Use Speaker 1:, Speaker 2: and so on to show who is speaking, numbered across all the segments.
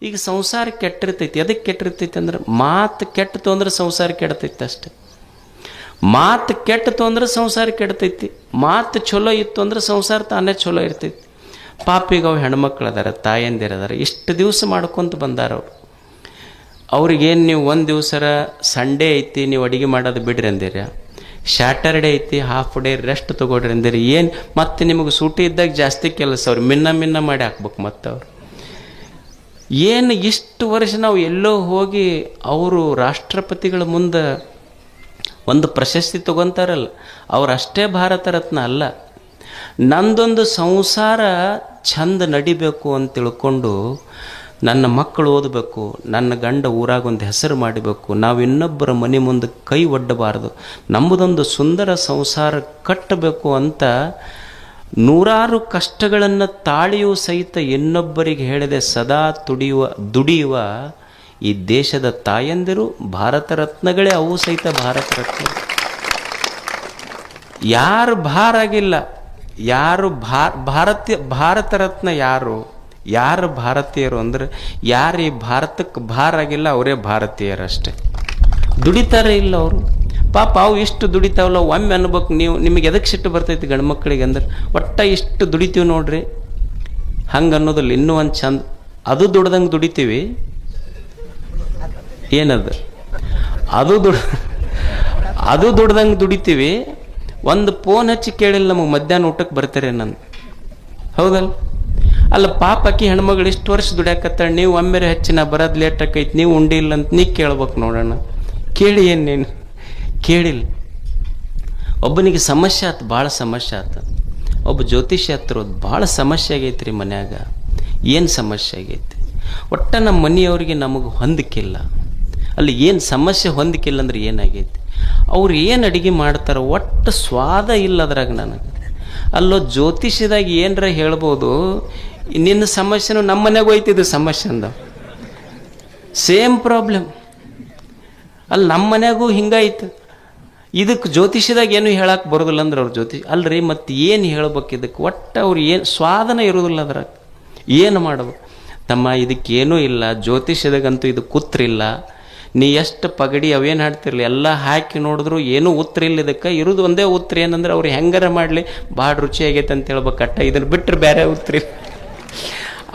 Speaker 1: ಈಗ ಸಂಸಾರ ಕೆಟ್ಟಿರ್ತೈತಿ. ಅದಕ್ಕೆ ಕೆಟ್ಟಿರ್ತೈತಿ ಅಂದ್ರೆ ಮಾತು ಕೆಟ್ಟತು ಅಂದ್ರೆ ಸಂಸಾರ ಕೆಡ್ತೈತಿ ಅಷ್ಟೆ. ಮಾತು ಕೆಟ್ಟತು ಅಂದ್ರೆ ಸಂಸಾರ ಕೆಡ್ತೈತಿ. ಮಾತು ಚಲೋ ಇತ್ತು ಅಂದ್ರೆ ಸಂಸಾರ ತಾನೇ ಚಲೋ ಇರ್ತೈತಿ. ಪಾಪಿಗೆ ಅವು ಹೆಣ್ಮಕ್ಳು ಅದಾರ, ತಾಯಂದಿರದಾರ, ಇಷ್ಟು ದಿವಸ ಮಾಡ್ಕೊತ ಬಂದಾರ ಅವರು. ಅವ್ರಿಗೇನು ನೀವು ಒಂದು ದಿವಸರ ಸಂಡೇ ಐತಿ ನೀವು ಅಡುಗೆ ಮಾಡೋದು ಬಿಡ್ರಿ ಅಂದಿರ, ಸ್ಯಾಟರ್ಡೇ ಐತಿ ಹಾಫ್ ಡೇ ರೆಸ್ಟ್ ತೊಗೊಳ್ರಿ ಅಂದಿರಿ. ಏನು ಮತ್ತೆ ನಿಮಗೆ ಸೂಟಿ ಇದ್ದಾಗ ಜಾಸ್ತಿ ಕೆಲಸ ಅವ್ರು ಮಿನ್ನ ಮಾಡಿ ಹಾಕ್ಬೇಕು. ಮತ್ತು ಅವ್ರು ಏನು ಇಷ್ಟು ವರ್ಷ ನಾವು ಎಲ್ಲೋ ಹೋಗಿ ಅವರು ರಾಷ್ಟ್ರಪತಿಗಳ ಮುಂದೆ ಒಂದು ಪ್ರಶಸ್ತಿ ತಗೊತಾರಲ್ಲ, ಅವರಷ್ಟೇ ಭಾರತ ರತ್ನ ಅಲ್ಲ. ನಂದೊಂದು ಸಂಸಾರ ಚಂದ ನಡಿಬೇಕು ಅಂತ ತಿಳ್ಕೊಂಡು ನನ್ನ ಮಕ್ಕಳು ಓದಬೇಕು, ನನ್ನ ಗಂಡ ಊರಾಗೊಂದು ಹೆಸರು ಮಾಡಬೇಕು, ನಾವು ಇನ್ನೊಬ್ಬರ ಮನೆ ಮುಂದೆ ಕೈ ಒಡ್ಡಬಾರ್ದು, ನಮ್ಮದೊಂದು ಸುಂದರ ಸಂಸಾರ ಕಟ್ಟಬೇಕು ಅಂತ ನೂರಾರು ಕಷ್ಟಗಳನ್ನು ತಾಳಿಯೂ ಸಹಿತ ಇನ್ನೊಬ್ಬರಿಗೆ ಹೇಳದೆ ಸದಾ ದುಡಿಯುವ ಈ ದೇಶದ ತಾಯಂದಿರು ಭಾರತ ರತ್ನಗಳೇ. ಅವು ಸಹಿತ ಭಾರತ ರತ್ನ. ಯಾರು ಭಾರ ಆಗಿಲ್ಲ, ಯಾರು ಭಾರತ ರತ್ನ ಯಾರು ಭಾರತೀಯರು ಅಂದ್ರೆ ಯಾರು ಈ ಭಾರತಕ್ಕೆ ಭಾರ ಆಗಿಲ್ಲ ಅವರೇ ಭಾರತೀಯರಷ್ಟೇ. ದುಡಿತಾರೆ ಇಲ್ಲ ಅವರು ಪಾಪ. ಅವು ಇಷ್ಟು ದುಡಿತಾವಲ್ಲ, ಒಮ್ಮೆ ಅನ್ಬೇಕು ನೀವು, ನಿಮಗೆ ಎದಕ್ಕೆ ಸಿಟ್ಟು ಬರ್ತೈತಿ ಗಂಡು ಮಕ್ಕಳಿಗೆ ಅಂದ್ರೆ ಒಟ್ಟ ಇಷ್ಟು ದುಡಿತೀವಿ ನೋಡ್ರಿ ಹಂಗೆ ಅನ್ನೋದಿಲ್ಲ. ಇನ್ನೂ ಒಂದು ಚಂದ ಅದು ದುಡ್ದಂಗೆ ದುಡಿತೀವಿ. ಏನದು ಅದು ದುಡ್ದಂಗೆ ದುಡಿತೀವಿ. ಒಂದು ಫೋನ್ ಹಚ್ಚಿ ಕೇಳಿಲ್ಲ ನಮಗೆ ಮಧ್ಯಾಹ್ನ ಊಟಕ್ಕೆ ಬರ್ತಾರೆ ನಾನು, ಹೌದಲ್ಲ? ಅಲ್ಲ ಪಾಪ ಅಕ್ಕಿ ಹೆಣ್ಮಗಳು ಇಷ್ಟು ವರ್ಷ ದುಡ್ಯಾಕತ್ತಾಳೆ, ನೀವು ಒಮ್ಮೆರೆ ಹಚ್ಚಿ ನಾ ಬರೋದು ಲೇಟ್ ಆಕೈತಿ, ನೀವು ಉಂಡಿಲ್ಲ ಅಂತ ನೀ ಕೇಳ್ಬೇಕು ನೋಡೋಣ. ಕೇಳಿ ಏನು ನೀನು ಕೇಳಿಲ್ಲ. ಒಬ್ಬನಿಗೆ ಸಮಸ್ಯೆ ಆಯ್ತು, ಭಾಳ ಸಮಸ್ಯೆ ಆಯ್ತು. ಒಬ್ಬ ಜ್ಯೋತಿಷ್ಯ ಹತ್ರ ಭಾಳ ಸಮಸ್ಯೆ ಆಗೈತಿ ರೀ ಮನ್ಯಾಗ. ಏನು ಸಮಸ್ಯೆ ಆಗೈತಿ? ಒಟ್ಟ ನಮ್ಮ ಮನೆಯವ್ರಿಗೆ ನಮಗೆ ಹೊಂದಿಕಿಲ್ಲ. ಅಲ್ಲಿ ಏನು ಸಮಸ್ಯೆ ಹೊಂದಿಕಿಲ್ಲ ಅಂದ್ರೆ ಏನಾಗೈತಿ? ಅವ್ರು ಏನು ಅಡುಗೆ ಮಾಡ್ತಾರೆ ಒಟ್ಟು ಸ್ವಾದ ಇಲ್ಲ ಅದ್ರಾಗ ನನಗೆ. ಅಲ್ಲೋ ಜ್ಯೋತಿಷ್ಯದಾಗ ಏನರ ಹೇಳ್ಬೋದು, ನಿನ್ನ ಸಮಸ್ಯೆನೂ ನಮ್ಮ ಮನೆಗೂ ಐತಿದ್ದು ಸಮಸ್ಯೆ ಅಂದ. ಸೇಮ್ ಪ್ರಾಬ್ಲಮ್ ಅಲ್ಲಿ ನಮ್ಮ ಮನೆಯಾಗೂ ಹಿಂಗಾಯ್ತು. ಇದಕ್ಕೆ ಜ್ಯೋತಿಷ್ಯದಾಗ ಏನು ಹೇಳಕ್ಕೆ ಬರೋದಿಲ್ಲ ಅಂದ್ರೆ ಅವ್ರ ಅಲ್ರಿ ಮತ್ತೆ ಏನು ಹೇಳ್ಬೇಕು ಇದಕ್ಕೆ? ಒಟ್ಟು ಅವ್ರು ಏನು ಸ್ವಾದನ ಇರೋದಿಲ್ಲ ಅದ್ರಾಗ. ಏನು ಮಾಡ್ಬೇಕು ತಮ್ಮ? ಇದಕ್ಕೇನೂ ಇಲ್ಲ. ಜ್ಯೋತಿಷ್ಯದಾಗಂತೂ ಇದು ಕೂತ್ರಿಲ್ಲ. ನೀ ಎಷ್ಟು ಪಗಡಿ ಅವೇನು ಹಾಡ್ತಿರ್ಲಿ ಎಲ್ಲ ಹಾಕಿ ನೋಡಿದ್ರು ಏನೂ ಉತ್ತರ ಇಲ್ಲ. ಇದಕ್ಕೆ ಇರೋದು ಒಂದೇ ಉತ್ತರ ಏನಂದ್ರೆ ಅವ್ರು ಹೆಂಗಾರ ಮಾಡಲಿ ಭಾಳ ರುಚಿ ಆಗೈತೆ ಅಂತ ಹೇಳ್ಬೇಕಟ್ಟ. ಇದನ್ನು ಬಿಟ್ಟರೆ ಬೇರೆ ಉತ್ತರ ಇಲ್ಲ.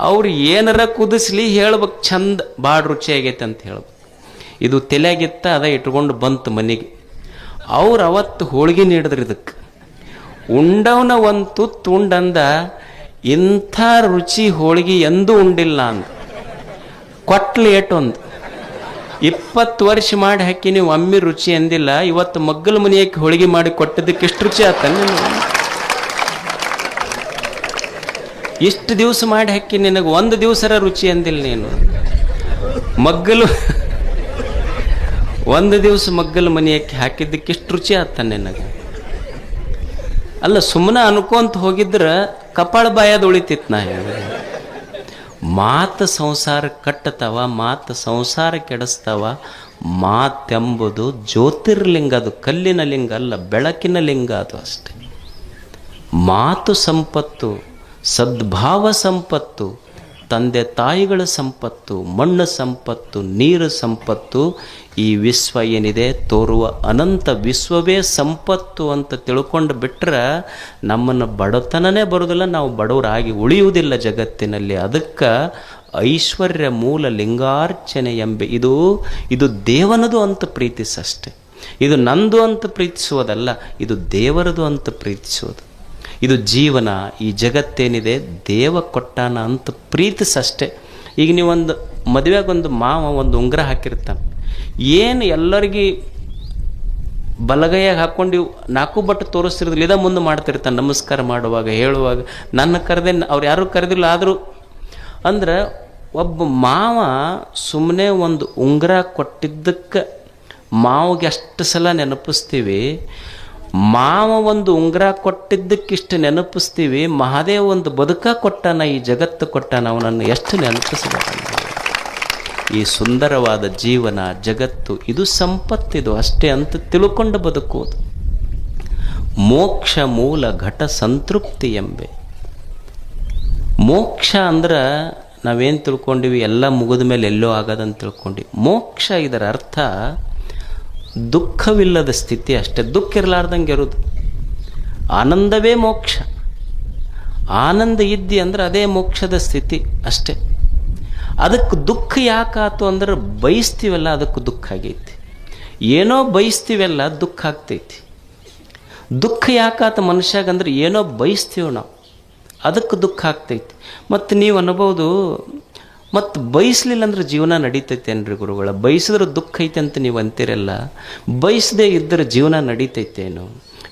Speaker 1: ಅವ್ರು ಏನಾರ ಕುದಿಸ್ಲಿ ಹೇಳ್ಬೇಕು ಚಂದ ಭಾಳ ರುಚಿ ಆಗೈತೆ ಅಂತ ಹೇಳ್ಬೇಕು. ಇದು ತಲೆಯಾಗಿತ್ತ ಅದ ಇಟ್ಕೊಂಡು ಬಂತು ಮನೆಗೆ. ಅವ್ರು ಅವತ್ತು ಹೋಳಿಗೆ ನೀಡಿದ್ರು ಇದಕ್ಕೆ. ಉಂಡವನ ಒಂದು ತುತ್ತು ಉಂಡಂದ ಇಂಥ ರುಚಿ ಹೋಳಿಗೆ ಎಂದೂ ಉಂಡಿಲ್ಲ ಅಂದ. ಕೊಟ್ಲು ಏಟೊಂದು 20 ವರ್ಷ ಮಾಡಿ ಹಾಕಿ ನೀವು ಒಮ್ಮೆ ರುಚಿ ಅಂದಿಲ್ಲ. ಇವತ್ತು ಮಗ್ಗಲ ಮನೆಯಕ್ಕೆ ಹೋಳಿಗೆ ಮಾಡಿ ಕೊಟ್ಟದಕ್ಕೆ ಎಷ್ಟು ರುಚಿ ಆತ? ಇಷ್ಟು ದಿವಸ ಮಾಡಿ ಹಾಕಿ ನಿನಗೆ ಒಂದು ದಿವಸರ ರುಚಿ ಅಂದಿಲ್ಲ ನೀನು. ಒಂದು ದಿವಸ ಮಗ್ಗಲ ಮನೆಯಕ್ಕೆ ಹಾಕಿದ್ದಕ್ಕೆ ಎಷ್ಟು ರುಚಿ ಆತ ನಿನಗೆ? ಅಲ್ಲ ಸುಮ್ಮನೆ ಅನ್ಕೊಂತ ಹೋಗಿದ್ರೆ ಕಪಾಳ ಬಾಯದ ಉಳಿತಿತ್ತು. ನಾ ಮಾತು ಸಂಸಾರ ಕಟ್ಟತಾವ, ಮಾತು ಸಂಸಾರ ಕೆಡಿಸ್ತಾವ. ಮಾತೆಂಬುದು ಜ್ಯೋತಿರ್ಲಿಂಗ, ಅದು ಕಲ್ಲಿನ ಲಿಂಗ ಅಲ್ಲ, ಬೆಳಕಿನ ಲಿಂಗ ಅದು ಅಷ್ಟೆ. ಮಾತು ಸಂಪತ್ತು, ಸದ್ಭಾವ ಸಂಪತ್ತು, ತಂದೆ ತಾಯಿಗಳ ಸಂಪತ್ತು, ಮಣ್ಣು ಸಂಪತ್ತು, ನೀರು ಸಂಪತ್ತು. ಈ ವಿಶ್ವ ಏನಿದೆ ತೋರುವ ಅನಂತ ವಿಶ್ವವೇ ಸಂಪತ್ತು ಅಂತ ತಿಳ್ಕೊಂಡು ಬಿಟ್ರೆ ನಮ್ಮನ್ನು ಬಡತನನೇ ಬರೋದಿಲ್ಲ, ನಾವು ಬಡವರಾಗಿ ಉಳಿಯುವುದಿಲ್ಲ ಜಗತ್ತಿನಲ್ಲಿ. ಅದಕ್ಕೆ ಐಶ್ವರ್ಯ ಮೂಲ ಲಿಂಗಾರ್ಚನೆ ಎಂಬೆ ಇದು ದೇವನದು ಅಂತ ಪ್ರೀತಿಸಷ್ಟೆ. ಇದು ನಂದು ಅಂತ ಪ್ರೀತಿಸುವುದಲ್ಲ, ಇದು ದೇವರದು ಅಂತ ಪ್ರೀತಿಸುವುದು. ಇದು ಜೀವನ, ಈ ಜಗತ್ತೇನಿದೆ ದೇವ ಕೊಟ್ಟಾನ ಅಂತ ಪ್ರೀತಿಸಷ್ಟೆ. ಈಗ ನೀವೊಂದು ಮದುವೆಗೊಂದು ಮಾವ ಒಂದು ಉಂಗುರ ಹಾಕಿರ್ತಾನೆ, ಏನು ಎಲ್ಲರಿಗೆ ಬಲಗೈಯಾಗ ಹಾಕ್ಕೊಂಡು 4 ಬಟ್ಟು ತೋರಿಸ್ತಿರೋದಿಲ್ಲ, ಇದ ಮುಂದೆ ಮಾಡ್ತಿರ್ತಾನೆ ನಮಸ್ಕಾರ ಮಾಡುವಾಗ ಹೇಳುವಾಗ. ನನ್ನ ಕರೆದೆ ಅವ್ರು ಯಾರೂ ಕರೆದಿಲ್ಲ ಆದರೂ ಅಂದ್ರೆ ಒಬ್ಬ ಮಾವ ಸುಮ್ಮನೆ ಒಂದು ಉಂಗುರ ಕೊಟ್ಟಿದ್ದಕ್ಕೆ ಮಾವಿಗೆ ಅಷ್ಟು ಸಲ ನೆನಪಿಸ್ತೀವಿ. ಮಾವ ಒಂದು ಉಂಗುರ ಕೊಟ್ಟಿದ್ದಕ್ಕಿಷ್ಟು ನೆನಪಿಸ್ತೀವಿ. ಮಹಾದೇವ ಒಂದು ಬದುಕ ಕೊಟ್ಟಾನ, ಈ ಜಗತ್ತು ಕೊಟ್ಟಾನ, ಅವನನ್ನು ಎಷ್ಟು ನೆನಪಿಸಬೇಕು. ಈ ಸುಂದರವಾದ ಜೀವನ ಜಗತ್ತು ಇದು ಸಂಪತ್ತಿದು ಅಷ್ಟೇ ಅಂತ ತಿಳ್ಕೊಂಡು ಬದುಕುವುದು. ಮೋಕ್ಷ ಮೂಲ ಘಟ ಸಂತೃಪ್ತಿ ಎಂಬೆ. ಮೋಕ್ಷ ಅಂದ್ರೆ ನಾವೇನು ತಿಳ್ಕೊಂಡಿವಿ ಎಲ್ಲ ಮುಗಿದ ಮೇಲೆ ಎಲ್ಲೋ ಆಗೋದಂತ ತಿಳ್ಕೊಂಡ್ವಿ. ಮೋಕ್ಷ ಇದರ ಅರ್ಥ ದುಃಖವಿಲ್ಲದ ಸ್ಥಿತಿ ಅಷ್ಟೇ. ದುಃಖ ಇರಲಾರ್ದಂಗೆ ಇರೋದು. ಆನಂದವೇ ಮೋಕ್ಷ. ಆನಂದ ಇದ್ದಿ ಅಂದ್ರೆ ಅದೇ ಮೋಕ್ಷದ ಸ್ಥಿತಿ ಅಷ್ಟೇ. ಅದಕ್ಕೆ ದುಃಖ ಯಾಕಾತು ಅಂದ್ರೆ ಬಯಸ್ತೀವಲ್ಲ, ಅದಕ್ಕೆ ದುಃಖ ಆಗೈತಿ. ಏನೋ ಬಯಸ್ತೀವಲ್ಲ, ದುಃಖ ಆಗ್ತೈತಿ. ದುಃಖ ಯಾಕಾತ ಮನುಷ್ಯಾಗಂದ್ರೆ ಏನೋ ಬಯಸ್ತೀವಿ ನಾವು, ಅದಕ್ಕೆ ದುಃಖ ಆಗ್ತೈತಿ. ಮತ್ತು ನೀವು ಅನ್ಬೋದು, ಮತ್ತು ಬಯಸಲಿಲ್ಲ ಅಂದ್ರೆ ಜೀವನ ನಡೀತೈತೇನ್ರಿ ಗುರುಗಳ? ಬಯಸಿದ್ರೆ ದುಃಖ ಐತೆ ಅಂತ ನೀವು ಅಂತೀರಲ್ಲ, ಬಯಸದೇ ಇದ್ದರೆ ಜೀವನ ನಡೀತೈತೇನು?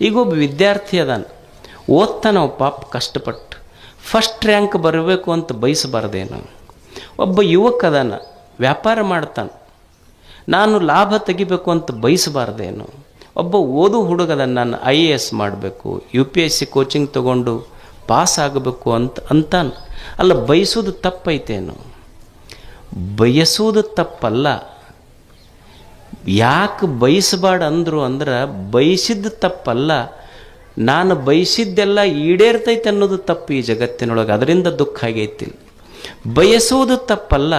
Speaker 1: ಈಗ ಒಬ್ಬ ವಿದ್ಯಾರ್ಥಿ ಅದಾನ, ಓದ್ತಾನ ಪಾಪ ಕಷ್ಟಪಟ್ಟು, ಫಸ್ಟ್ ರ್ಯಾಂಕ್ ಬರಬೇಕು ಅಂತ ಬಯಸಬಾರ್ದೇನು? ಒಬ್ಬ ಯುವಕ ಅದಾನ, ವ್ಯಾಪಾರ ಮಾಡ್ತಾನೆ, ನಾನು ಲಾಭ ತೆಗಿಬೇಕು ಅಂತ ಬಯಸಬಾರ್ದೇನು? ಒಬ್ಬ ಓದು ಹುಡುಗದ, ನಾನು IAS ಮಾಡಬೇಕು, UPSC ಕೋಚಿಂಗ್ ತಗೊಂಡು ಪಾಸ್ ಆಗಬೇಕು ಅಂತಾನೆ. ಅಲ್ಲ, ಬಯಸೋದು ತಪ್ಪೈತೇನು? ಬಯಸೋದು ತಪ್ಪಲ್ಲ. ಯಾಕೆ ಬಯಸಬಾರ್ದು ಅಂದರು ಅಂದ್ರೆ, ಬಯಸಿದ್ದು ತಪ್ಪಲ್ಲ, ನಾನು ಬಯಸಿದ್ದೆಲ್ಲ ಈಡೇರ್ತೈತೆ ಅನ್ನೋದು ತಪ್ಪು ಈ ಜಗತ್ತಿನೊಳಗೆ. ಅದರಿಂದ ದುಃಖ ಆಗೈತಿ. ಬಯಸುವುದು ತಪ್ಪಲ್ಲ,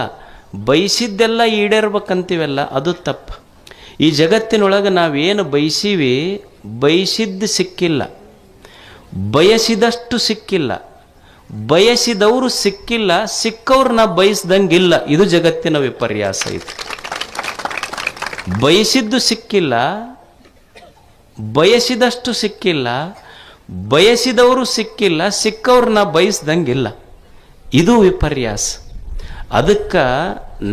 Speaker 1: ಬಯಸಿದ್ದೆಲ್ಲ ಈಡೇರ್ಬೇಕಂತೀವಲ್ಲ, ಅದು ತಪ್ಪು. ಈ ಜಗತ್ತಿನೊಳಗೆ ನಾವೇನು ಬಯಸೀವಿ, ಬಯಸಿದ್ದು ಸಿಕ್ಕಿಲ್ಲ, ಬಯಸಿದಷ್ಟು ಸಿಕ್ಕಿಲ್ಲ, ಬಯಸಿದವರು ಸಿಕ್ಕಿಲ್ಲ, ಸಿಕ್ಕವ್ರು ನಾ ಬಯಸ್ದಂಗಿಲ್ಲ. ಇದು ಜಗತ್ತಿನ ವಿಪರ್ಯಾಸ. ಇದು ಬಯಸಿದ್ದು ಸಿಕ್ಕಿಲ್ಲ, ಬಯಸಿದಷ್ಟು ಸಿಕ್ಕಿಲ್ಲ, ಬಯಸಿದವರು ಸಿಕ್ಕಿಲ್ಲ, ಸಿಕ್ಕವ್ರು ನಾ ಬಯಸ್ದಂಗಿಲ್ಲ. ಇದು ವಿಪರ್ಯಾಸ. ಅದಕ್ಕೆ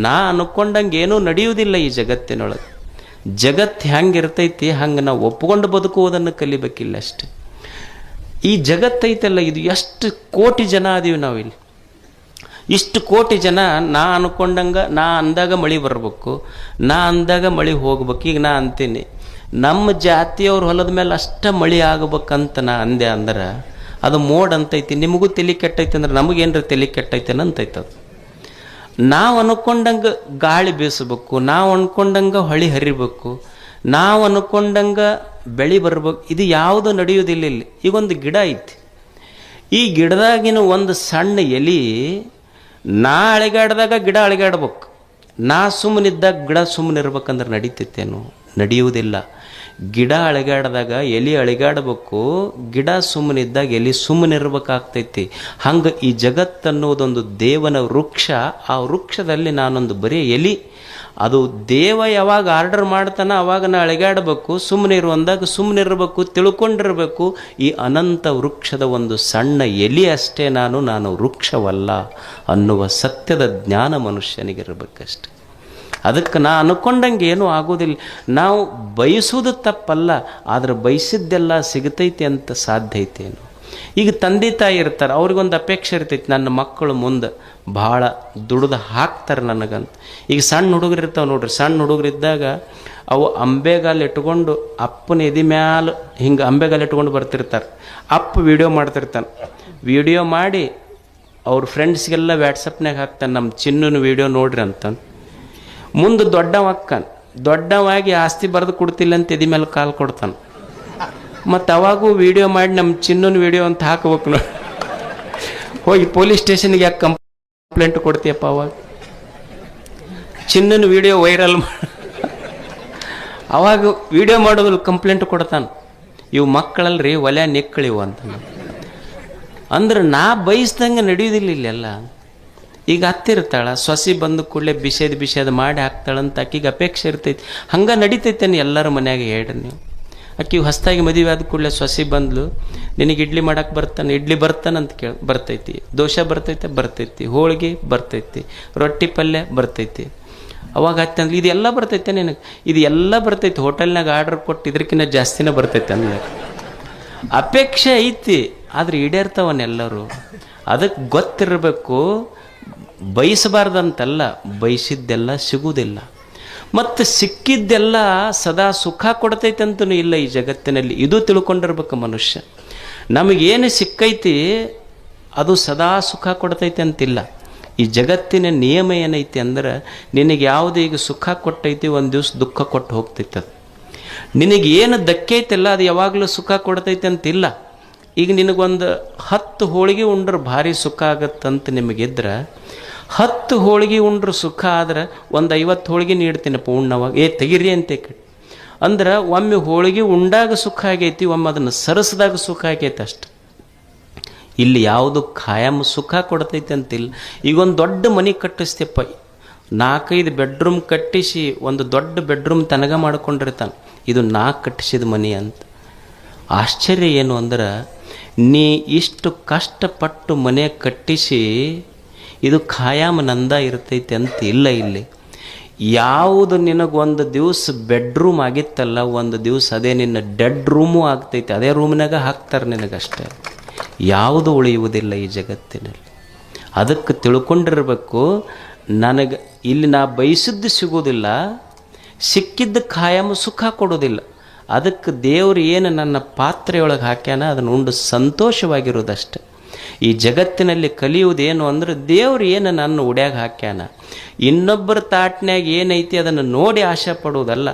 Speaker 1: ನಾ ಅನ್ಕೊಂಡಂಗೆ ಏನೂ ನಡೆಯುವುದಿಲ್ಲ ಈ ಜಗತ್ತಿನೊಳಗೆ. ಜಗತ್ತು ಹೆಂಗಿರ್ತೈತಿ ಹಂಗೆ ನಾವು ಒಪ್ಕೊಂಡು ಬದುಕುವುದನ್ನು ಕಲಿಬೇಕಿಲ್ಲ ಅಷ್ಟೆ. ಈ ಜಗತ್ತೈತಲ್ಲ, ಇದು ಎಷ್ಟು ಕೋಟಿ ಜನ ಅದೀವಿ ನಾವಿಲ್ಲಿ. ಇಷ್ಟು ಕೋಟಿ ಜನ ನಾ ಅನ್ಕೊಂಡಂಗೆ, ನಾ ಅಂದಾಗ ಮಳೆ ಬರಬೇಕು, ನಾ ಅಂದಾಗ ಮಳೆ ಹೋಗ್ಬೇಕು. ಈಗ ನಾ ಅಂತೀನಿ, ನಮ್ಮ ಜಾತಿಯವ್ರ ಹೊಲದ ಮೇಲೆ ಅಷ್ಟೇ ಮಳೆ ಆಗ್ಬೇಕಂತ ನಾ ಅಂದೆ ಅಂದ್ರೆ ಅದು ಮೋಡ್ ಅಂತೈತಿ. ನಿಮಗೂ ತಲೆ ಕೆಟ್ಟೈತೆ ಅಂದ್ರೆ ನಮಗೇನ್ರ ತಲೆ ಕೆಟ್ಟೈತೇನ ಅಂತೈತದು. ನಾವು ಅನ್ಕೊಂಡಂಗೆ ಗಾಳಿ ಬೀಸಬೇಕು, ನಾವು ಅನ್ಕೊಂಡಂಗೆ ಹೊಳಿ ಹರಿಬೇಕು, ನಾವು ಅನ್ಕೊಂಡಂಗೆ ಬೆಳೆ ಬರ್ಬೇಕು. ಇದು ಯಾವುದು ನಡೆಯೋದಿಲ್ಲ ಇಲ್ಲಿ. ಈಗೊಂದು ಗಿಡ ಐತಿ, ಈ ಗಿಡದಾಗಿನ ಒಂದು ಸಣ್ಣ ಎಲೆ, ನಾ ಅಳಿಗಾಡ್ದಾಗ ಗಿಡ ಅಳಿಗಾಡ್ಬೇಕು, ನಾ ಸುಮ್ಮನಿದ್ದಾಗ ಗಿಡ ಸುಮ್ಮನೆ ಇರ್ಬೇಕಂದ್ರೆ ನಡೀತೈತೇನು? ನಡೆಯುವುದಿಲ್ಲ. ಗಿಡ ಅಳಿಗಾಡ್ದಾಗ ಎಲೆ ಅಳಿಗಾಡ್ಬೇಕು, ಗಿಡ ಸುಮ್ಮನಿದ್ದಾಗ ಎಲೆ ಸುಮ್ಮನೆ ಇರ್ಬೇಕಾಗ್ತೈತಿ. ಹಂಗೆ ಈ ಜಗತ್ತನ್ನೋದೊಂದು ದೇವನ ವೃಕ್ಷ. ಆ ವೃಕ್ಷದಲ್ಲಿ ನಾನೊಂದು ಬರೀ ಎಲೆ. ಅದು ದೇವ ಯಾವಾಗ ಆರ್ಡರ್ ಮಾಡ್ತಾನೆ ಅವಾಗ ನಾ ಅಳಿಗಾಡಬೇಕು, ಸುಮ್ಮನೆ ಇರುವಂದಾಗ ಸುಮ್ಮನೆ ಇರಬೇಕು, ತಿಳ್ಕೊಂಡಿರಬೇಕು. ಈ ಅನಂತ ವೃಕ್ಷದ ಒಂದು ಸಣ್ಣ ಎಲೆ ಅಷ್ಟೇ ನಾನು ವೃಕ್ಷವಲ್ಲ ಅನ್ನುವ ಸತ್ಯದ ಜ್ಞಾನ ಮನುಷ್ಯನಿಗಿರಬೇಕಷ್ಟೆ. ಅದಕ್ಕೆ ನಾ ಅನ್ಕೊಂಡಂಗೆ ಏನೂ ಆಗೋದಿಲ್ಲ. ನಾವು ಬಯಸೋದು ತಪ್ಪಲ್ಲ, ಆದರೆ ಬಯಸಿದ್ದೆಲ್ಲ ಸಿಗತೈತಿ ಅಂತ ಸಾಧ್ಯ ಐತೇನು? ಈಗ ತಂದೆ ತಾಯಿ ಇರ್ತಾರೆ, ಅವ್ರಿಗೊಂದು ಅಪೇಕ್ಷೆ ಇರ್ತೈತಿ, ನನ್ನ ಮಕ್ಕಳು ಮುಂದೆ ಭಾಳ ದುಡ್ದು ಹಾಕ್ತಾರೆ ನನಗಂತ. ಈಗ ಸಣ್ಣ ಹುಡುಗರು ಇರ್ತಾವೆ ನೋಡ್ರಿ, ಸಣ್ಣ ಹುಡುಗರಿದ್ದಾಗ ಅವು ಅಂಬೆಗಾಲು ಇಟ್ಕೊಂಡು ಅಪ್ಪನ ಎದೆ ಮ್ಯಾಲ ಹಿಂಗೆ ಅಂಬೆಗಾಲು ಇಟ್ಕೊಂಡು ಬರ್ತಿರ್ತಾರೆ. ಅಪ್ಪ ವಿಡಿಯೋ ಮಾಡ್ತಿರ್ತಾನೆ. ವಿಡಿಯೋ ಮಾಡಿ ಅವ್ರ ಫ್ರೆಂಡ್ಸ್ಗೆಲ್ಲ ವ್ಯಾಟ್ಸಪ್ನಾಗ ಹಾಕ್ತಾನೆ, ನಮ್ಮ ಚಿನ್ನನ ವಿಡಿಯೋ ನೋಡ್ರಿ ಅಂತ. ಮುಂದೆ ದೊಡ್ಡವಾಗಿ ಆಸ್ತಿ ಬರೆದು ಕೊಡ್ತಿಲ್ಲ ಅಂತ ಎದಿ ಮೇಲೆ ಕಾಲು ಕೊಡ್ತಾನೆ. ಮತ್ತು ಅವಾಗೂ ವಿಡಿಯೋ ಮಾಡಿ ನಮ್ಮ ಚಿನ್ನನ ವಿಡಿಯೋ ಅಂತ ಹಾಕ್ಬೇಕು ನೋಡಿ. ಹೋಗಿ ಪೊಲೀಸ್ ಸ್ಟೇಷನ್ಗೆ ಯಾಕೆ ಕಂಪ್ಲೇಂಟ್ ಕೊಡ್ತೀಯಪ್ಪ? ಅವಾಗ ಚಿನ್ನನ ವಿಡಿಯೋ ವೈರಲ್ ಅವಾಗ ವಿಡಿಯೋ ಮಾಡೋದ್ರಲ್ಲಿ ಕಂಪ್ಲೇಂಟ್ ಕೊಡ್ತಾನೆ. ಇವು ಮಕ್ಕಳಲ್ರಿ ಒಲೆ ನಿಕ್ಕಳಿವು ಅಂತ. ಅಂದ್ರೆ ನಾ ಬಯಸ್ದಂಗೆ ನಡೆಯೋದಿಲ್ಲ ಇಲ್ಲೆಲ್ಲ. ಈಗ ಹತ್ತಿರ್ತಾಳ, ಸೊಸಿ ಬಂದು ಕೂಡಲೇ ಬಿಸೇದು ಮಾಡಿ ಹಾಕ್ತಾಳಂತ ಆಕಿಗೆ ಅಪೇಕ್ಷೆ ಇರ್ತೈತಿ. ಹಂಗೆ ನಡೀತೈತೇನೆ ಎಲ್ಲರ ಮನ್ಯಾಗ ಹೇಳ್ರಿ ನೀವು. ಆಕಿಗೆ ಹೊಸದಾಗಿ ಮದುವೆ ಆದ ಕೂಡಲೇ ಸೊಸಿ ಬಂದ್ಲು, ನಿನಗೆ ಇಡ್ಲಿ ಮಾಡಕ್ಕೆ ಬರ್ತಾನೆ? ಇಡ್ಲಿ ಬರ್ತಾನಂತ ಬರ್ತೈತಿ. ದೋಸೆ ಬರ್ತೈತಿ, ಹೋಳಿಗೆ ಬರ್ತೈತಿ, ರೊಟ್ಟಿ ಪಲ್ಯ ಬರ್ತೈತಿ. ಅವಾಗ ಹತ್ತಂದ್ರೆ ಇದೆಲ್ಲ ಬರ್ತೈತೆ ನಿನಗೆ? ಇದು ಎಲ್ಲ ಬರ್ತೈತಿ. ಹೋಟೆಲ್ನಾಗ ಆರ್ಡರ್ ಕೊಟ್ಟು ಇದಕ್ಕಿಂತ ಜಾಸ್ತಿನೇ ಬರ್ತೈತೆ ಅಂದ್ರೆ ಅಪೇಕ್ಷೆ ಐತಿ, ಆದ್ರೆ ಈಡೇರ್ತಾವನ್ನೆಲ್ಲರೂ. ಅದಕ್ಕೆ ಗೊತ್ತಿರಬೇಕು, ಬಯಸಬಾರ್ದಂತಲ್ಲ, ಬಯಸಿದ್ದೆಲ್ಲ ಸಿಗುವುದಿಲ್ಲ. ಮತ್ತು ಸಿಕ್ಕಿದ್ದೆಲ್ಲ ಸದಾ ಸುಖ ಕೊಡ್ತೈತಂತನೂ ಇಲ್ಲ ಈ ಜಗತ್ತಿನಲ್ಲಿ. ಇದು ತಿಳ್ಕೊಂಡಿರ್ಬೇಕು ಮನುಷ್ಯ. ನಮಗೇನು ಸಿಕ್ಕೈತಿ ಅದು ಸದಾ ಸುಖ ಕೊಡ್ತೈತೆ ಅಂತಿಲ್ಲ. ಈ ಜಗತ್ತಿನ ನಿಯಮ ಏನೈತಿ ಅಂದ್ರೆ, ನಿನಗೆ ಯಾವುದು ಈಗ ಸುಖ ಕೊಟ್ಟೈತಿ ಒಂದು ದಿವಸ ದುಃಖ ಕೊಟ್ಟು ಹೋಗ್ತೈತೆ. ಅದು ನಿನಗೇನು ದಕ್ಕೈತಿಲ್ಲ ಅದು ಯಾವಾಗಲೂ ಸುಖ ಕೊಡ್ತೈತೆ ಅಂತಿಲ್ಲ. ಈಗ ನಿನಗೊಂದು 10 ಹೋಳಿಗೆ ಉಂಡ್ರೆ ಭಾರಿ ಸುಖ ಆಗತ್ತಂತ ನಿಮಗಿದ್ರೆ 10 ಹೋಳಿಗೆ ಉಂಡ್ರು ಸುಖ ಆದ್ರೆ ಒಂದು 50 ಹೋಳಿಗೆ ನೀಡ್ತೀನಪ್ಪ ಉಣ್ಣವಾಗ ತೆಗಿರಿ ಅಂತ ಅಂದ್ರೆ ಒಮ್ಮೆ ಹೋಳಿಗೆ ಉಂಡಾಗ ಸುಖ ಆಗೈತಿ, ಒಮ್ಮೆ ಅದನ್ನು ಸರಸದಾಗ ಸುಖ ಆಗೈತಿ ಅಷ್ಟು. ಇಲ್ಲಿ ಯಾವುದು ಖಾಯಂ ಸುಖ ಕೊಡ್ತೈತೆ ಅಂತಿಲ್ಲ. ಈಗ ಒಂದು ದೊಡ್ಡ ಮನೆ ಕಟ್ಟಿಸ್ತೇಪ್ಪ, 4-5 ಬೆಡ್ರೂಮ್ ಕಟ್ಟಿಸಿ ಒಂದು ದೊಡ್ಡ ಬೆಡ್ರೂಮ್ ತನಗ ಮಾಡ್ಕೊಂಡಿರ್ತಾನೆ, ಇದು ನಾ ಕಟ್ಟಿಸಿದ ಮನೆ ಅಂತ. ಆಶ್ಚರ್ಯ ಏನು ಅಂದ್ರೆ, ನೀ ಇಷ್ಟು ಕಷ್ಟಪಟ್ಟು ಮನೆ ಕಟ್ಟಿಸಿ ಇದು ಖಾಯಂ ನಂದ ಇರ್ತೈತೆ ಅಂತ ಇಲ್ಲ. ಇಲ್ಲಿ ಯಾವುದು ನಿನಗೊಂದು ದಿವಸ ಬೆಡ್ರೂಮ್ ಆಗಿತ್ತಲ್ಲ, ಒಂದು ದಿವಸ ಅದೇ ನಿನ್ನ ಡೆಡ್ ರೂಮು ಆಗ್ತೈತೆ, ಅದೇ ರೂಮ್ನಾಗ ಹಾಕ್ತಾರೆ ನಿನಗಷ್ಟೇ. ಯಾವುದು ಉಳಿಯುವುದಿಲ್ಲ ಈ ಜಗತ್ತಿನಲ್ಲಿ. ಅದಕ್ಕೆ ತಿಳ್ಕೊಂಡಿರಬೇಕು, ನನಗೆ ಇಲ್ಲಿ ನಾ ಬಯಸಿದ್ದು ಸಿಗೋದಿಲ್ಲ, ಸಿಕ್ಕಿದ್ದು ಖಾಯಂ ಸುಖ ಕೊಡೋದಿಲ್ಲ. ಅದಕ್ಕೆ ದೇವರು ಏನು ನನ್ನ ಪಾತ್ರೆಯೊಳಗೆ ಹಾಕ್ಯಾನ ಅದನ್ನು ಉಂಡು ಸಂತೋಷವಾಗಿರೋದಷ್ಟೆ. ಈ ಜಗತ್ತಿನಲ್ಲಿ ಕಲಿಯುವುದೇನು ಅಂದ್ರೆ, ದೇವ್ರು ಏನು ನನ್ನ ಉಡ್ಯಾಗ ಹಾಕ್ಯಾನ, ಇನ್ನೊಬ್ಬರ ತಾಟಿನಾಗ ಏನೈತಿ ಅದನ್ನು ನೋಡಿ ಆಶೆ ಪಡುವುದಲ್ಲ,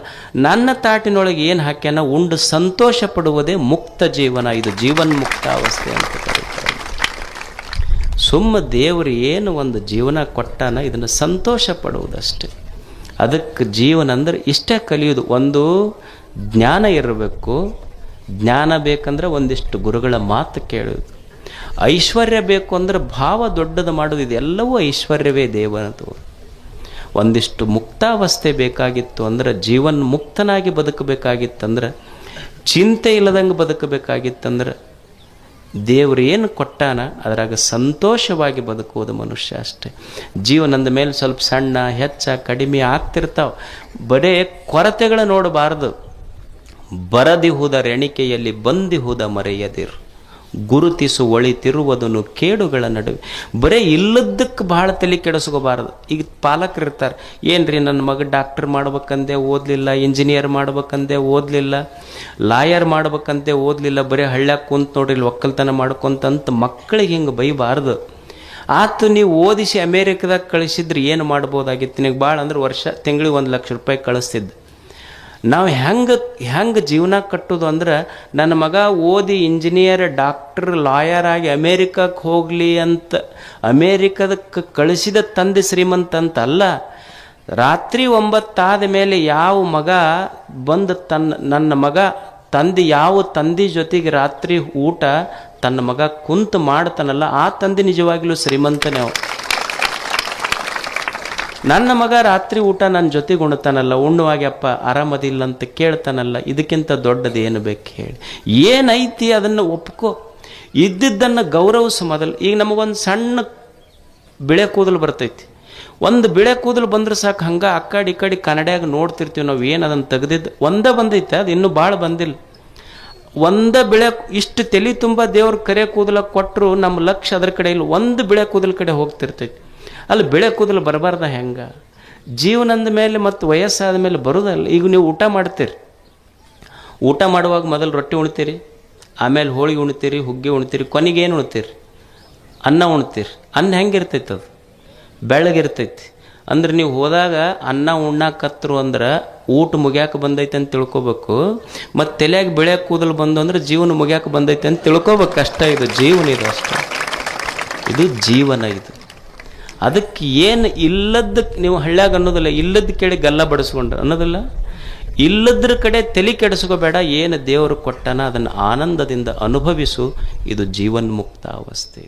Speaker 1: ನನ್ನ ತಾಟಿನೊಳಗೆ ಏನು ಹಾಕ್ಯಾನ ಉಂಡು ಸಂತೋಷ ಪಡುವುದೇ ಮುಕ್ತ ಜೀವನ. ಇದು ಜೀವನ್ಮುಕ್ತ ಅವಸ್ಥೆ ಅಂತ ಕರೀತಾರೆ. ಸುಮ್ಮ ದೇವರು ಏನು ಒಂದು ಜೀವನ ಕೊಟ್ಟಾನ ಇದನ್ನು ಸಂತೋಷ ಪಡುವುದಷ್ಟೆ. ಅದಕ್ಕೆ ಜೀವನ ಅಂದ್ರೆ ಇಷ್ಟೇ ಕಲಿಯುವುದು. ಒಂದು ಜ್ಞಾನ ಇರಬೇಕು, ಜ್ಞಾನ ಬೇಕಂದ್ರೆ ಒಂದಿಷ್ಟು ಗುರುಗಳ ಮಾತು ಕೇಳೋದು. ಐಶ್ವರ್ಯ ಬೇಕು ಅಂದ್ರೆ ಭಾವ ದೊಡ್ಡದು ಮಾಡೋದು, ಇದೆಲ್ಲವೂ ಐಶ್ವರ್ಯವೇ ದೇವನದು. ಒಂದಿಷ್ಟು ಮುಕ್ತಾವಸ್ಥೆ ಬೇಕಾಗಿತ್ತು ಅಂದ್ರೆ, ಜೀವನ್ ಮುಕ್ತನಾಗಿ ಬದುಕಬೇಕಾಗಿತ್ತಂದ್ರೆ, ಚಿಂತೆ ಇಲ್ಲದಂಗೆ ಬದುಕಬೇಕಾಗಿತ್ತಂದ್ರೆ, ದೇವರು ಏನು ಕೊಟ್ಟಾನ ಅದರಾಗ ಸಂತೋಷವಾಗಿ ಬದುಕುವುದು ಮನುಷ್ಯ ಅಷ್ಟೆ. ಜೀವನದ ಮೇಲೆ ಸ್ವಲ್ಪ ಸಣ್ಣ ಹೆಚ್ಚ ಕಡಿಮೆ ಆಗ್ತಿರ್ತಾವ, ಬರೇ ಕೊರತೆಗಳ ನೋಡಬಾರದು. ಬರದಿಹುದ ರೆಣಿಕೆಯಲ್ಲಿ ಬಂದಿಹುದ ಮರೆಯದಿರು, ಗುರುತಿಸು ಒಳಿತಿರುವುದನ್ನು ಕೇಡುಗಳ ನಡುವೆ. ಬರೇ ಇಲ್ಲದಕ್ಕೆ ಭಾಳ ತಲೆ ಕೆಡಿಸ್ಕೋಬಾರದು. ಈಗ ಪಾಲಕರು ಇರ್ತಾರೆ, ಏನ್ರಿ ನನ್ನ ಮಗ ಡಾಕ್ಟರ್ ಮಾಡ್ಬೇಕಂದೆ ಓದಲಿಲ್ಲ, ಇಂಜಿನಿಯರ್ ಮಾಡ್ಬೇಕಂದೆ ಓದಲಿಲ್ಲ, ಲಾಯರ್ ಮಾಡ್ಬೇಕಂತೆ ಓದಲಿಲ್ಲ, ಬರೀ ಹಳ್ಳ್ಯಾಗ ಕುಂತ ನೋಡ್ರಿ ಒಕ್ಕಲ್ತನ ಮಾಡ್ಕೊಂತಂತ ಮಕ್ಕಳಿಗೆ ಹಿಂಗೆ ಬೈಬಾರ್ದು. ಆತು ನೀವು ಓದಿಸಿ ಅಮೇರಿಕದಾಗ ಕಳಿಸಿದ್ರೆ ಏನು ಮಾಡ್ಬೋದಾಗಿತ್ತು, ನಿನಗೆ ಭಾಳ ಅಂದ್ರೆ ತಿಂಗಳಿಗೆ 1 ಲಕ್ಷ ರೂಪಾಯಿ ಕಳಿಸ್ತಿದ್ದು. ನಾವು ಹೆಂಗೆ ಜೀವನ ಕಟ್ಟೋದು ಅಂದ್ರೆ, ನನ್ನ ಮಗ ಓದಿ ಇಂಜಿನಿಯರ್ ಡಾಕ್ಟರ್ ಲಾಯರ್ ಆಗಿ ಅಮೇರಿಕಕ್ಕೆ ಹೋಗಲಿ ಅಂತ ಅಮೇರಿಕದಕ್ಕೆ ಕಳಿಸಿದ ತಂದೆ ಶ್ರೀಮಂತ ಅಂತ ಅಲ್ಲ. ರಾತ್ರಿ 9 ಆದ ಮೇಲೆ ಯಾವ ಮಗ ಬಂದು ನನ್ನ ಮಗ ಯಾವ ತಂದೆ ಜೊತೆಗೆ ರಾತ್ರಿ ಊಟ ತನ್ನ ಮಗ ಕುಂತು ಮಾಡ್ತಾನಲ್ಲ, ಆ ತಂದೆ ನಿಜವಾಗ್ಲೂ ಶ್ರೀಮಂತನೇ. ನನ್ನ ಮಗ ರಾತ್ರಿ ಊಟ ನನ್ನ ಜೊತೆಗೆ ಉಣ್ತಾನಲ್ಲ, ಉಣ್ಣುವಾಗ್ಯಪ್ಪ ಆರಾಮದಿಲ್ಲ ಅಂತ ಕೇಳ್ತಾನಲ್ಲ, ಇದಕ್ಕಿಂತ ದೊಡ್ಡದು ಏನು ಬೇಕು ಹೇಳಿ? ಏನೈತಿ ಅದನ್ನು ಒಪ್ಕೋ, ಇದ್ದಿದ್ದನ್ನು ಗೌರವಿಸು ಮೊದಲು. ಈಗ ನಮಗೊಂದು ಸಣ್ಣ ಬಿಳೆ ಕೂದಲು ಬರ್ತೈತಿ, ಒಂದು ಬಿಳೆ ಕೂದಲು ಬಂದ್ರೆ ಸಾಕು, ಹಂಗೆ ಆ ಕಡೆ ಈ ಕಡೆ ಕನ್ನಡಿಯಾಗ ನೋಡ್ತಿರ್ತೀವಿ ನಾವು, ಏನು ಅದನ್ನು ತೆಗೆದಿದ್ದು ಒಂದೇ ಬಂದೈತೆ, ಅದು ಇನ್ನೂ ಭಾಳ ಬಂದಿಲ್ಲ. ಒಂದೇ ಬಿಳೆ ಇಷ್ಟು ತಲೆ ತುಂಬ ದೇವ್ರ ಕರೆ ಕೂದಲ ಕೊಟ್ಟರು ನಮ್ಮ ಲಕ್ಷ್ಯ ಅದ್ರ ಕಡೆ ಇಲ್ಲ, ಒಂದು ಬಿಳೆ ಕೂದಲ ಕಡೆ ಹೋಗ್ತಿರ್ತೈತಿ. ಅಲ್ಲಿ ಬಿಳೆ ಕೂದಲು ಬರಬಾರ್ದ ಹೆಂಗೆ? ಜೀವನದ ಮೇಲೆ ಮತ್ತು ವಯಸ್ಸಾದ ಮೇಲೆ ಬರೋದಲ್ಲ. ಈಗ ನೀವು ಊಟ ಮಾಡ್ತೀರಿ, ಊಟ ಮಾಡುವಾಗ ಮೊದಲು ರೊಟ್ಟಿ ಉಣ್ತೀರಿ, ಆಮೇಲೆ ಹೋಳಿಗೆ ಉಣ್ತೀರಿ, ಹುಗ್ಗಿ ಉಣ್ತೀರಿ, ಕೊನೆಗೆ ಏನು ಉಣ್ತೀರಿ? ಅನ್ನ ಉಣ್ತೀರಿ. ಅನ್ನ ಹೆಂಗಿರ್ತೈತೆ? ಅದು ಬೆಳ್ಳಗಿರ್ತೈತಿ. ಅಂದ್ರೆ ನೀವು ಹೋದಾಗ ಅನ್ನ ಉಣ್ಣಾಕತ್ರು ಅಂದ್ರೆ ಊಟ ಮುಗ್ಯಾಕೆ ಬಂದೈತೆ ಅಂತ ತಿಳ್ಕೊಬೇಕು, ಮತ್ತು ತಲೆಯಾಗ ಬಿಳೆ ಕೂದಲು ಬಂದು ಅಂದ್ರೆ ಜೀವನ ಮುಗ್ಯಾಕೆ ಬಂದೈತೆ ಅಂತ ತಿಳ್ಕೊಬೇಕು ಅಷ್ಟೇ. ಇದು ಜೀವನ, ಇದು ಅಷ್ಟೇ, ಇದು ಜೀವನ ಇದು. ಅದಕ್ಕೆ ಏನು ಇಲ್ಲದಕ್ಕೆ ನೀವು ಹಳ್ಳ್ಯಾಗ ಅನ್ನೋದಿಲ್ಲ, ಇಲ್ಲದ ಕೇಳಿ ಗಲ್ಲ ಬಡಿಸ್ಕೊಂಡು ಅನ್ನೋದಿಲ್ಲ, ಇಲ್ಲದ್ರ ಕಡೆ ತಲೆ ಕೆಡಿಸ್ಕೋಬೇಡ. ಏನು ದೇವರು ಕೊಟ್ಟಾನ ಅದನ್ನು ಆನಂದದಿಂದ ಅನುಭವಿಸು. ಇದು ಜೀವನ್ಮುಕ್ತ ಅವಸ್ಥೆ.